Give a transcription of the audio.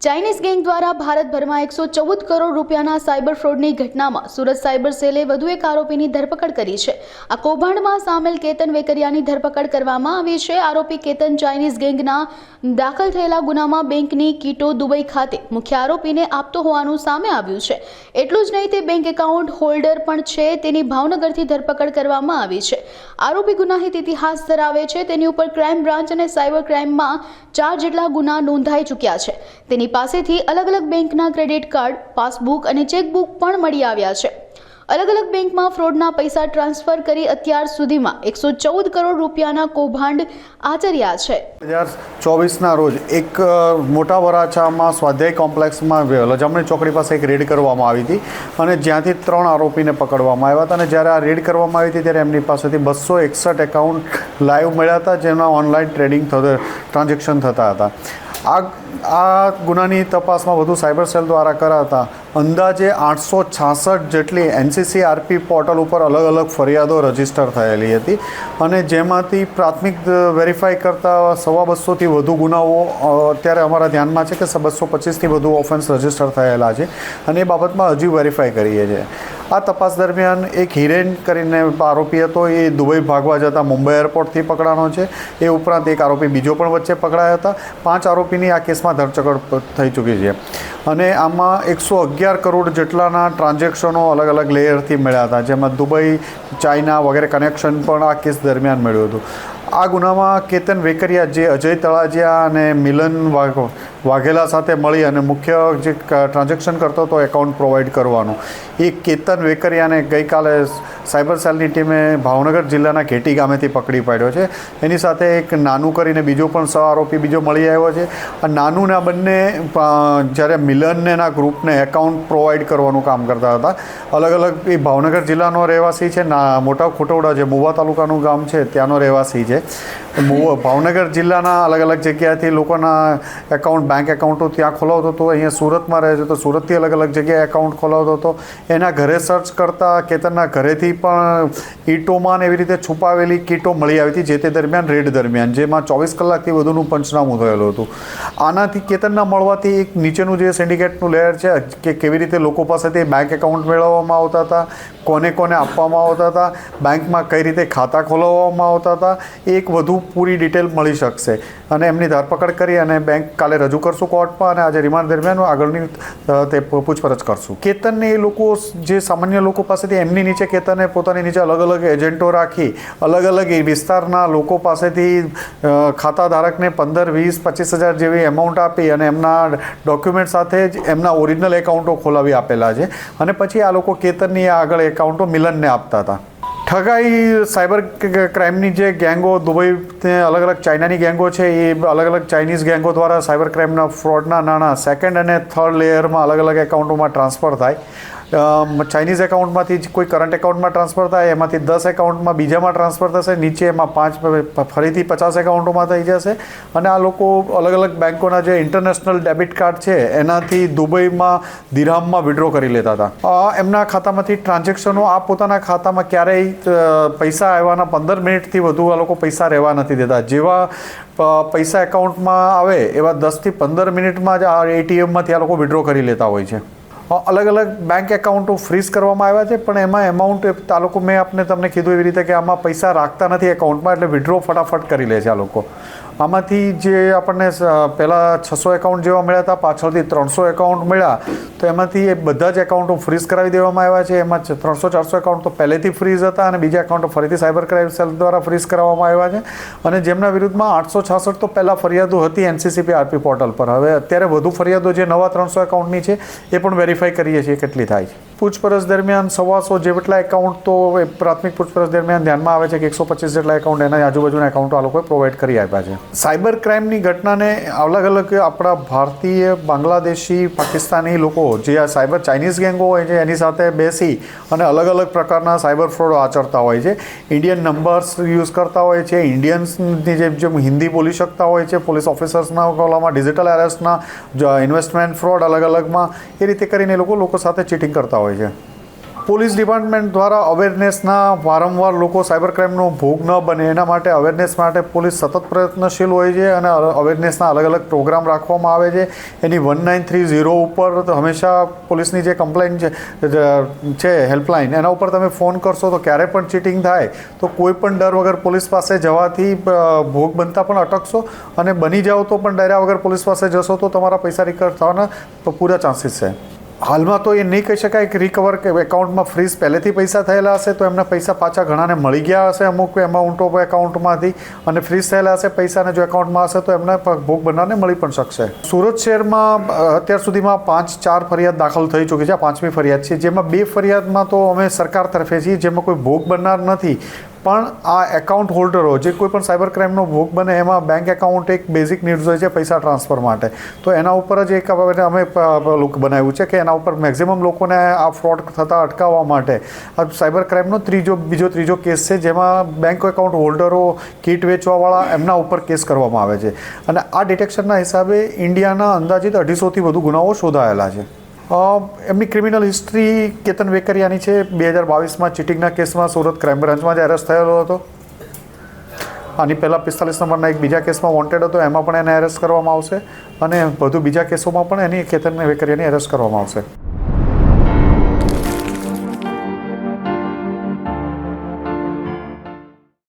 Chinese gang દ્વારા ભારતભરમાં 114 કરોડ રૂપિયાના સાયબર ફ્રોડની ઘટનામાં સુરત સાયબર સેલે વધુ એક આરોપીની ધરપકડ કરી છે। આ કૌભાંડમાં સામેલ કેતન વેકરિયાની ધરપકડ કરવામાં આવી છે। આરોપી કેતન ચાઇનીઝ ગેંગના દાખલ થયેલા ગુનામાં બેંકની કીટો દુબઈ ખાતે મુખ્ય આરોપીને આપતો હોવાનું સામે આવ્યું છે। એટલું જ નહીં, તે બેંક એકાઉન્ટ હોલ્ડર પણ છે। તેની ભાવનગરથી ધરપકડ કરવામાં આવી છે। આરોપી ગુનાહિત ઇતિહાસ ધરાવે છે। તેની ઉપર ક્રાઇમ બ્રાન્ચ અને સાયબર ક્રાઇમમાં 4 જેટલા ગુના નોંધાઈ ચૂક્યા છે। તેની પાસેથી અલગ અલગ બેંકના ક્રેડિટ કાર્ડ, પાસબુક અને ચેકબુક પણ મળી આવ્યા છે। અલગ અલગ બેંકમાં ફ્રોડના પૈસા ટ્રાન્સફર કરી અત્યાર સુધીમાં 114 કરોડ રૂપિયાના કૌભાંડ આચર્યા છે। 2024ના રોજ એક મોટા વરાછામાં સ્વાધ્યાય કોમ્પ્લેક્સમાં લજામણી ચોકડી પાસે એક રેડ કરવામાં આવી હતી અને જ્યાંથી 3 આરોપીને પકડવામાં આવ્યા હતા અને જ્યારે આ રેડ કરવામાં આવી હતી ત્યારે એમની પાસેથી 261 એકાઉન્ટ લાઈવ મળ્યા હતા, જેના ઓનલાઈન ટ્રાન્ઝેક્શન થતા હતા। આ ગુનાની તપાસમાં વધુ સાયબર સેલ દ્વારા કરાતા અંદાજે 866 જેટલી NCCRP પોર્ટલ ઉપર અલગ અલગ ફરિયાદો રજીસ્ટર થયેલી હતી અને જેમાંથી પ્રાથમિક વેરીફાઈ કરતાં 250થી વધુ ગુનાઓ અત્યારે અમારા ધ્યાનમાં છે કે 225થી વધુ ઓફેન્સ રજીસ્ટર થયેલા છે અને એ બાબતમાં હજી વેરીફાઈ કરીએ છીએ। આ તપાસ દરમિયાન એક હિરેન કરીને આરોપી હતો, એ દુબઈ ભાગવા જતાં મુંબઈ એરપોર્ટથી પકડાનો છે। એ ઉપરાંત એક આરોપી બીજો પણ વચ્ચે પકડાયા હતા। 5 આરોપીની આ કેસમાં ધરપકડ થઈ ચૂકી છે અને આમાં 111 કરોડ જેટલાના ટ્રાન્ઝેક્શનો અલગ અલગ લેયરથી મળ્યા હતા, જેમાં દુબઈ, ચાઇના વગેરે કનેક્શન પણ આ કેસ દરમિયાન મળ્યું હતું। આ ગુનામાં કેતન વેકરિયા, જે અજય તળાજિયા અને મિલન વાઘેલા સાથે મળી અને મુખ્ય જે ટ્રાન્ઝેક્શન કરતો હતો એકાઉન્ટ પ્રોવાઈડ કરવાનું, એ કેતન વેકરિયાને ગઈકાલે સાયબર સેલની ટીમે ભાવનગર જિલ્લાના ઘેટી ગામેથી પકડી પાડ્યો છે। એની સાથે એક નાનું કરીને બીજો પણ આરોપી બીજો મળી આવ્યો છે। આ નાનુના બંને જ્યારે મિલનને એના ગ્રુપને એકાઉન્ટ પ્રોવાઈડ કરવાનું કામ કરતા હતા। અલગ અલગ એ ભાવનગર જિલ્લાનો રહેવાસી છે, મોટા ખોટવડા જે મુવા તાલુકાનું ગામ છે ત્યાંનો રહેવાસી છે। ભાવનગર જિલ્લાના અલગ અલગ જગ્યાએથી લોકોના એકાઉન્ટ, બેંક એકાઉન્ટો ત્યાં ખોલાવતો હતો। અહીંયા સુરતમાં રહે છે તો સુરતથી અલગ અલગ જગ્યાએ એકાઉન્ટ ખોલાવતો હતો। એના ઘરે સર્ચ કરતાં કેતનના ઘરેથી પણ ઈટોમાં એવી રીતે છુપાવેલી કીટો મળી આવી હતી જે તે દરમિયાન રેડ દરમિયાન, જેમાં 24 કલાકથી વધુનું પંચનામું થયેલું હતું। આનાથી કેતનના મળવાથી એક નીચેનું જે સિન્ડિકેટનું લેયર છે કે કેવી રીતે લોકો પાસેથી બેંક એકાઉન્ટ મેળવવામાં આવતા હતા, કોને કોને આપવામાં આવતા હતા, બેંકમાં કઈ રીતે ખાતા ખોલાવવામાં આવતા હતા, એક વધુ પૂરી ડિટેલ મળી શકશે અને એમની ધરપકડ કરી અને બેંક કાલે રજૂ કરશું કોર્ટમાં અને આજે રિમાન્ડ દરમિયાન આગળની તે પૂછપરછ કરશું। કેતનને એ લોકો જે સામાન્ય લોકો પાસેથી એમની નીચે કેતને પોતાની નીચે અલગ અલગ એજન્ટો રાખી અલગ અલગ એ વિસ્તારના લોકો પાસેથી ખાતા ધારકને 15, 20, 25 હજાર જેવી એમાઉન્ટ આપી અને એમના ડોક્યુમેન્ટ સાથે જ એમના ઓરિજિનલ એકાઉન્ટો ખોલાવી આપેલા છે અને પછી આ લોકો કેતનની આગળ એકાઉન્ટો મિલનને આપતા હતા। ઠગાઈ સાયબર ક્રાઇમની જે ગેંગો દુબઈ, અલગ અલગ ચાઇનાની ગેંગો છે, એ અલગ અલગ ચાઇનીઝ ગેંગો દ્વારા સાયબર ક્રાઇમના ફ્રોડના નાણાં સેકન્ડ અને થર્ડ લેયરમાં અલગ અલગ એકાઉન્ટોમાં ટ્રાન્સફર થાય। ચાઇનીઝ એકાઉન્ટમાંથી કોઈ કરંટ એકાઉન્ટમાં ટ્રાન્સફર થાય, એમાંથી 10 એકાઉન્ટમાં બીજામાં ટ્રાન્સફર થશે, નીચે એમાં 5 ફરીથી 50 એકાઉન્ટોમાં થઈ જશે અને આ લોકો અલગ અલગ બેંકોના જે ઇન્ટરનેશનલ ડેબિટ કાર્ડ છે એનાથી દુબઈમાં દિરહામમાં વિડ્રો કરી લેતા હતા। એમના ખાતામાંથી ટ્રાન્ઝેક્શનો આ પોતાના ખાતામાં ક્યારેય પૈસા આવવાના 15 મિનિટથી વધુ આ લોકો પૈસા રહેવા નથી દેતા। જેવા પૈસા એકાઉન્ટમાં આવે એવા 10થી 15 મિનિટમાં જ આ ATMમાંથી આ લોકો વિડ્રો કરી લેતા હોય છે। અલગ અલગ બેંક એકાઉન્ટો ફ્રીઝ કરવામાં આવ્યા છે પણ એમાં એમાઉન્ટ આ લોકો, મેં તમને કીધું એવી રીતે કે આમાં પૈસા રાખતા નથી એકાઉન્ટમાં, એટલે વિડ્રો ફટાફટ કરી લે છે આ લોકો। આમાંથી જે આપણને પહેલાં 600 એકાઉન્ટ જેવા મળ્યા હતા, પાછળથી 300 એકાઉન્ટ મળ્યા, તો એમાંથી એ બધા જ એકાઉન્ટો ફ્રીઝ કરાવી દેવામાં આવ્યા છે। એમાં 300-400 એકાઉન્ટ તો પહેલેથી ફ્રીઝ હતા અને બીજા એકાઉન્ટો ફરીથી સાયબર ક્રાઇમ સેલ દ્વારા ફ્રીઝ કરાવવામાં આવ્યા છે અને જેમના વિરુદ્ધમાં 866 તો પહેલાં ફરિયાદો હતી NCCRP પોર્ટલ પર। હવે અત્યારે વધુ ફરિયાદો જે નવા 300 એકાઉન્ટની છે એ પણ વેરીફાઈ કરીએ છીએ કેટલી થાય છે। પૂછપરછ દરમિયાન 125 જેટલા એકાઉન્ટ તો પ્રાથમિક પૂછપરછ દરમિયાન ધ્યાનમાં આવે છે કે 125 જેટલા એકાઉન્ટ એના આજુબાજુના એકાઉન્ટો આ લોકોએ પ્રોવાઈડ કરી આપ્યા છે। સાયબર ક્રાઇમની ઘટનાને અલગ અલગ આપણા ભારતીય, બાંગ્લાદેશી, પાકિસ્તાની લોકો જે આ સાયબર ચાઇનીઝ ગેંગો હોય છે એની સાથે બેસી અને અલગ અલગ પ્રકારના સાયબર ફ્રોડ આચરતા હોય છે। ઇન્ડિયન નંબર્સ યુઝ કરતા હોય છે, ઇન્ડિયન્સની જેમ હિન્દી બોલી શકતા હોય છે, પોલીસ ઓફિસર્સના કોલામાં ડિજિટલ અરેસ્ટના ઇન્વેસ્ટમેન્ટ ફ્રોડ અલગ અલગમાં, એ રીતે કરીને લોકો સાથે ચીટિંગ કરતા હોય છે। પોલીસ ડિપાર્ટમેન્ટ દ્વારા અવેરનેસના વારંવાર લોકો સાયબર ક્રાઇમનો ભોગ ન બને એના માટે અવેરનેસ માટે પોલીસ સતત પ્રયત્નશીલ હોય છે અને અવેરનેસના અલગ અલગ પ્રોગ્રામ રાખવામાં આવે છે. એની 1930 ઉપર તો હંમેશા પોલીસની જે કમ્પ્લેન છે હેલ્પલાઇન એના ઉપર તમે ફોન કરશો તો ક્યારે પણ ચીટિંગ થાય તો કોઈ પણ ડર વગર પોલીસ પાસે જવાથી ભોગ બનતા પણ અટકશો અને બની જાઓ તો પણ ડર્યા વગર પોલીસ પાસે જશો તો તમારા પૈસા રિકવર થવાના પૂરા ચાન્સીસ છે. હાલમાં તો એ નહીં કહી શકાય કે રિકવર કે એકાઉન્ટમાં ફ્રીઝ પહેલેથી પૈસા થયેલા હશે તો એમના પૈસા પાછા ઘણાને મળી ગયા હશે અમુક એમાઉન્ટ ઓફ એકાઉન્ટમાંથી અને ફ્રીઝ થયેલા હશે પૈસાને જો એકાઉન્ટમાં હશે તો એમને ભોગ બનનારને મળી પણ શકશે. સુરત શહેરમાં અત્યાર સુધીમાં 5-4 ફરિયાદ દાખલ થઈ ચૂકી છે. આ 5મી ફરિયાદ છે જેમાં 2 ફરિયાદમાં તો અમે સરકાર તરફે છીએ જેમાં કોઈ ભોગ બનનાર નથી પણ આ એકાઉન્ટ હોલ્ડરો જે કોઈ પણ સાયબર ક્રાઇમનો ભોગ બને એમાં બેંક એકાઉન્ટ એક બેઝિક નીડ્સ હોય છે પૈસા ટ્રાન્સફર માટે તો એના ઉપર જ એક અમે બનાવ્યું છે કે એના ઉપર મેક્ઝિમમ લોકોને આ ફ્રોડ થતાં અટકાવવા માટે આ સાયબર ક્રાઇમનો ત્રીજો કેસ છે જેમાં બેંક એકાઉન્ટ હોલ્ડરો કીટ વેચવાવાળા એમના ઉપર કેસ કરવામાં આવે છે અને આ ડિટેક્શનના હિસાબે ઇન્ડિયાના અંદાજિત 250થી વધુ ગુનાઓ શોધાયેલા છે. એમની ક્રિમિનલ હિસ્ટ્રી કેતન વેકરિયાની છે. 2022માં ચીટિંગના કેસમાં સુરત ક્રાઇમ બ્રાન્ચમાં જ એરેસ્ટ થયેલો હતો. આની પહેલાં 45 નંબરના એક બીજા કેસમાં વોન્ટેડ હતો એમાં પણ એને એરેસ્ટ કરવામાં આવશે અને વધુ બીજા કેસોમાં પણ એની કેતન વેકરિયાની એરેસ્ટ કરવામાં આવશે.